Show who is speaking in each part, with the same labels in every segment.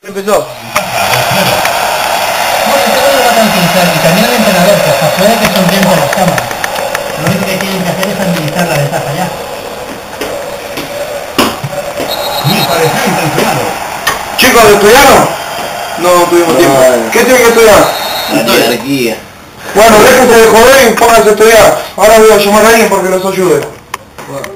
Speaker 1: Empezó.
Speaker 2: Bueno, todo lo va a tranquilizar y también el entrenador, que hasta puede que sonríen por las cámaras. Lo único que tienen que hacer es administrar la ventaja ya.
Speaker 3: Me pareció intencionado.
Speaker 1: Chicos, ¿estudiaron? No tuvimos tiempo. ¿Qué tienen que estudiar?
Speaker 4: Oligarquía.
Speaker 1: Bueno, déjense de joder y pónganse a estudiar. Ahora voy a llamar a alguien para que los ayude.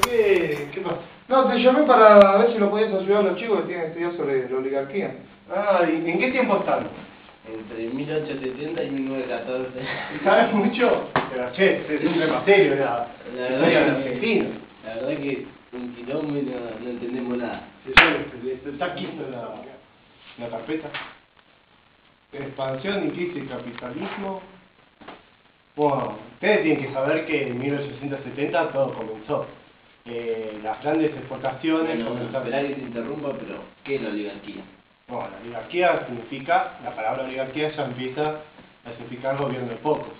Speaker 5: ¿Qué pasa? No, te llamé para ver si lo podías ayudar a los chicos que tienen que estudiar sobre la oligarquía. Ah, ¿y en qué tiempo están?
Speaker 4: Entre 1870 y 1914.
Speaker 5: ¿Sabes mucho? Pero che, es un tema serio la historia de Argentina.
Speaker 4: La verdad que un quilombo y no entendemos nada.
Speaker 5: Si yo está aquí en la carpeta. Expansión y crisis del capitalismo. Bueno, ustedes tienen que saber que en 1870 todo comenzó. Las grandes exportaciones
Speaker 4: Bueno,
Speaker 5: comenzaron.
Speaker 4: esperá que te interrumpa, pero ¿qué es la oligarquía?
Speaker 5: Bueno, la oligarquía significa, la palabra oligarquía ya empieza a significar gobierno de pocos.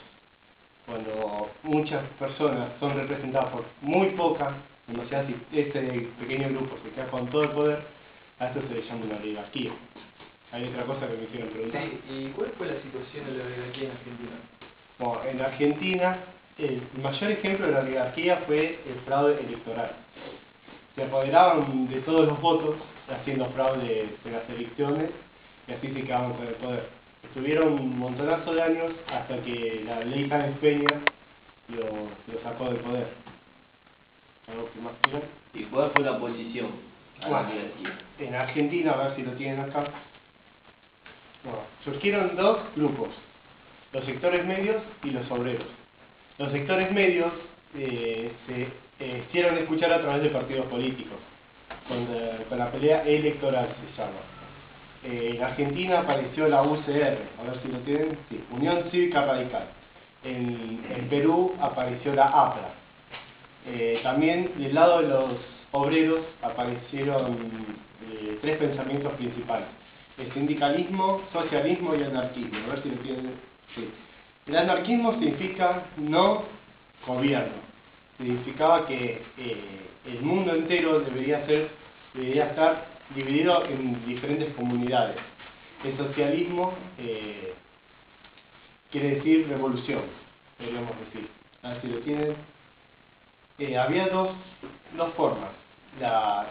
Speaker 5: Cuando muchas personas son representadas por muy pocas, cuando se hace ese pequeño grupo se queda con todo el poder, a esto se le llama una oligarquía. Hay otra cosa que me hicieron preguntar.
Speaker 6: Sí, ¿y cuál fue la situación de la oligarquía en Argentina?
Speaker 5: Bueno, en Argentina, el mayor ejemplo de la oligarquía fue el fraude electoral. Se apoderaban de todos los votos haciendo fraude de las elecciones y así se quedaban con el poder. Estuvieron un montonazo de años hasta que la ley Sáenz Peña lo sacó del poder. ¿Algo que más quieran?
Speaker 4: ¿Y cuál fue la posición a la
Speaker 5: Bueno,
Speaker 4: oligarquía?
Speaker 5: en Argentina, a ver si lo tienen acá, bueno, surgieron dos grupos, los sectores medios y los obreros. Los sectores medios se hicieron escuchar a través de partidos políticos, con la pelea electoral se llama. En Argentina apareció la UCR, a ver si lo tienen, sí, Unión Cívica Radical. En Perú apareció la APRA. También del lado de los obreros aparecieron tres pensamientos principales: el sindicalismo, socialismo y anarquismo. A ver si lo tienen. Sí. El anarquismo significa no gobierno. Significaba que el mundo entero debería estar dividido en diferentes comunidades. El socialismo quiere decir revolución, podríamos decir. A ver si lo tienen. Había dos formas: la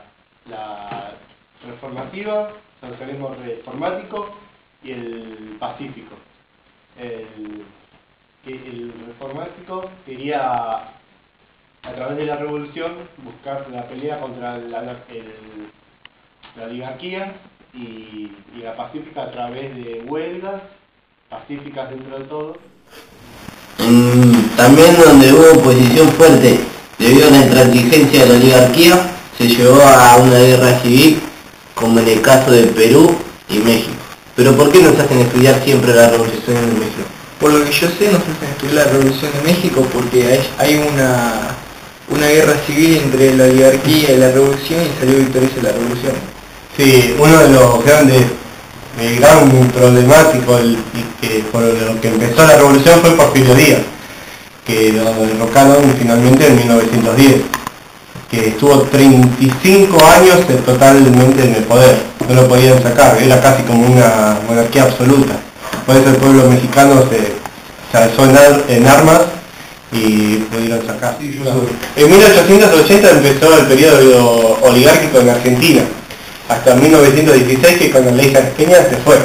Speaker 5: reformativa, el socialismo reformático, y el pacífico. El reformático quería, a través de la revolución, buscar la pelea contra la oligarquía, y la pacífica a través de huelgas pacíficas dentro de todo.
Speaker 4: También donde hubo oposición fuerte debido a la intransigencia de la oligarquía, se llevó a una guerra civil, como en el caso de Perú y México. Pero ¿por qué nos hacen estudiar siempre la revolución de México?
Speaker 6: Por lo que yo sé, nos hacen estudiar la Revolución de México porque hay una guerra civil entre la oligarquía y la revolución y salió victoriosa la revolución.
Speaker 5: Sí, uno de los grandes, el gran problemático y que por lo que empezó la revolución fue Porfirio Díaz, que lo derrocaron finalmente en 1910, que estuvo 35 años totalmente en el poder, no lo podían sacar, era casi como una monarquía absoluta. Por eso el pueblo mexicano se alzó en armas y pudieron sacar. En 1880 empezó el periodo oligárquico en Argentina, hasta 1916, que con la ley Sáenz Peña se fue.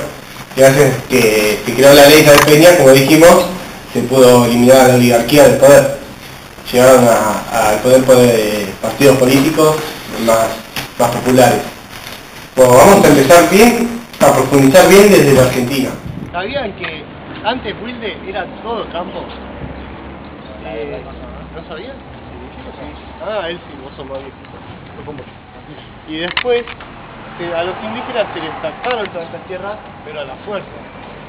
Speaker 5: Gracias a que se creó la ley Sáenz Peña, como dijimos, se pudo eliminar a la oligarquía del poder. Llegaron al poder partidos políticos más populares. Bueno, vamos a empezar bien, a profundizar bien desde la Argentina. ¿Sabían que antes Wilde era todo campo? ¿No sabían? Ah, él sí, vos sos más viejo. Y después a los indígenas se les sacaron todas estas tierras, pero a la fuerza,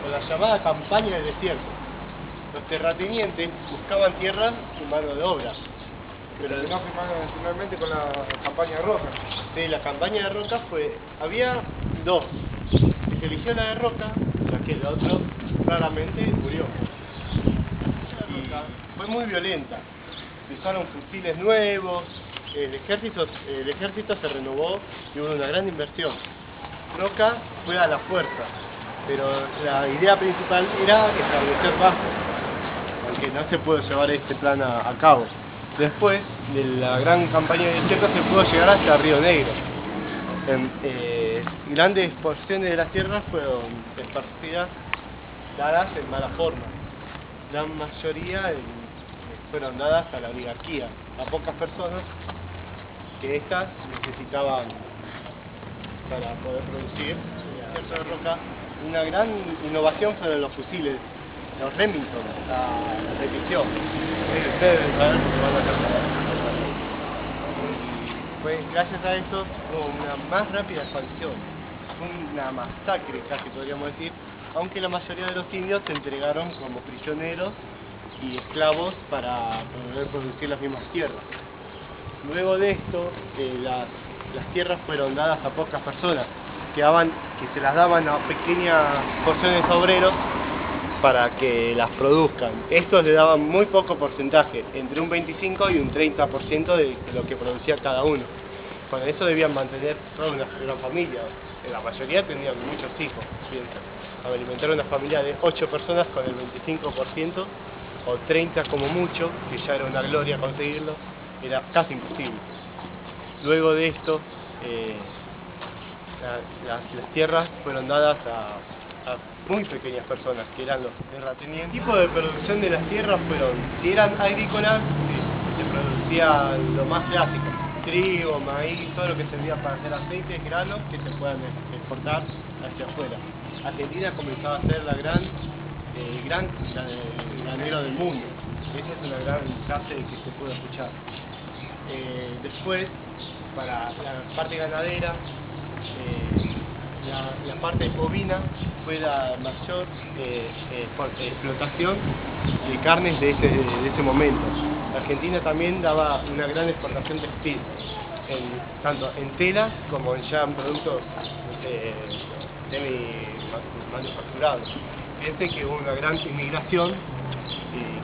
Speaker 5: con la llamada campaña del desierto. Los terratenientes buscaban tierras y mano de obra. Pero no firmaron finalmente con la campaña de Roca. Sí, la campaña de Roca había dos. Se eligió la de Roca, ya que el otro raramente murió. Y fue muy violenta. Se usaron fusiles nuevos, el ejército se renovó y hubo una gran inversión. Roca fue a la fuerza, pero la idea principal era establecer bases, aunque no se pudo llevar este plan a cabo. Después de la gran campaña de izquierda se pudo llegar hasta Río Negro. Grandes porciones de las tierras fueron esparcidas, dadas en mala forma. La mayoría fueron dadas a la oligarquía, a pocas personas que éstas necesitaban para poder producir. En el desierto de Roca, una gran innovación fueron los fusiles, los Remington, la repetición. Ustedes deben saber porque van a hacer. Pues gracias a esto hubo una más rápida expansión, una masacre casi podríamos decir, aunque la mayoría de los indios se entregaron como prisioneros y esclavos para poder producir las mismas tierras. Luego de esto, las tierras fueron dadas a pocas personas, que se las daban a pequeñas porciones de obreros para que las produzcan. Estos le daban muy poco porcentaje, entre un 25 y un 30% de lo que producía cada uno. Con eso debían mantener toda una gran familia. La mayoría tenían muchos hijos, piensa. Alimentar una familia de 8 personas con el 25% o 30 como mucho, que ya era una gloria conseguirlo, era casi imposible. Luego de esto, las tierras fueron dadas a muy pequeñas personas, que eran los terratenientes. El tipo de producción de las tierras si eran agrícolas, se producía lo más clásico: trigo, maíz, todo lo que servía para hacer aceites, granos que se puedan exportar hacia afuera. Argentina comenzaba a ser el gran granero del mundo. Esa es una gran frase que se puede escuchar. Después, para la parte ganadera, la parte bovina fue la mayor explotación de carnes de ese momento. Argentina también daba una gran exportación textil, tanto en telas como ya en productos manufacturados. Fíjense que hubo una gran inmigración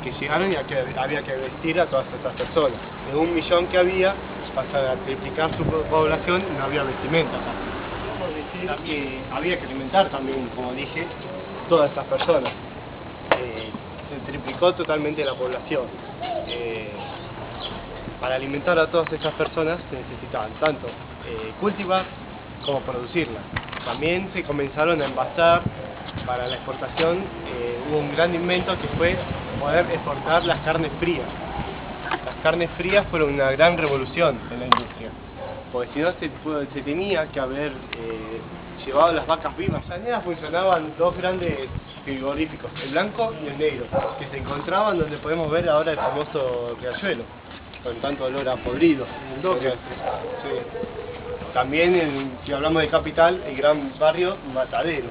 Speaker 5: que llegaron y había que vestir a todas estas personas. De 1 millón que había, hasta triplicar su población, no había vestimenta acá. Podemos decir que había que alimentar también, como dije, todas estas personas. Se triplicó totalmente la población. Para alimentar a todas estas personas se necesitaban tanto cultivar como producirlas. También se comenzaron a envasar. Para la exportación hubo un gran invento que fue poder exportar las carnes frías. Las carnes frías fueron una gran revolución en la industria, porque si no se tenía que haber llevado las vacas vivas. En ellas funcionaban dos grandes frigoríficos, el blanco y el negro, que se encontraban donde podemos ver ahora el famoso Riachuelo, con tanto olor a podrido. Sí. También, si hablamos de capital, el gran barrio Matadero.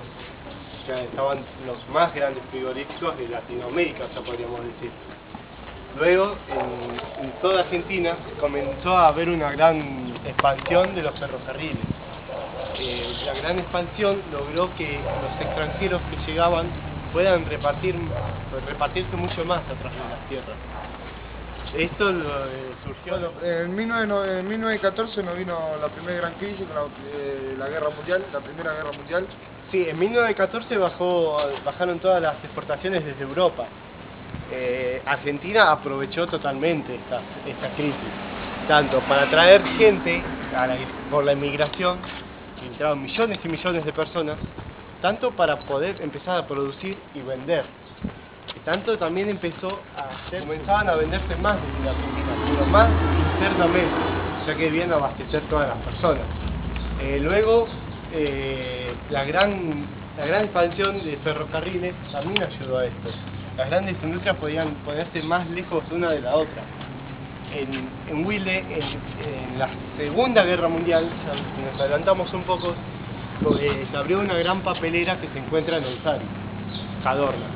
Speaker 5: Estaban los más grandes frigoríficos de Latinoamérica, ya podríamos decir. Luego, en toda Argentina comenzó a haber una gran expansión de los ferrocarriles. La gran expansión logró que los extranjeros que llegaban puedan repartirse mucho más a través de las tierras. Esto surgió...
Speaker 1: En 1914 nos vino la primera gran crisis, la guerra mundial, la primera guerra mundial.
Speaker 5: Sí, en 1914 bajaron todas las exportaciones desde Europa. Argentina aprovechó totalmente esta crisis, tanto para traer gente por la inmigración, que entraron millones y millones de personas, tanto para poder empezar a producir y vender. Y tanto también comenzaban a venderse más desde Argentina, pero más internamente, ya que debían abastecer todas las personas. Luego, la gran expansión de ferrocarriles también ayudó a esto. Las grandes industrias podían ponerse más lejos una de la otra. En Wilde, en la Segunda Guerra Mundial, si nos adelantamos un poco, se abrió una gran papelera que se encuentra en el Sari, Cadorna.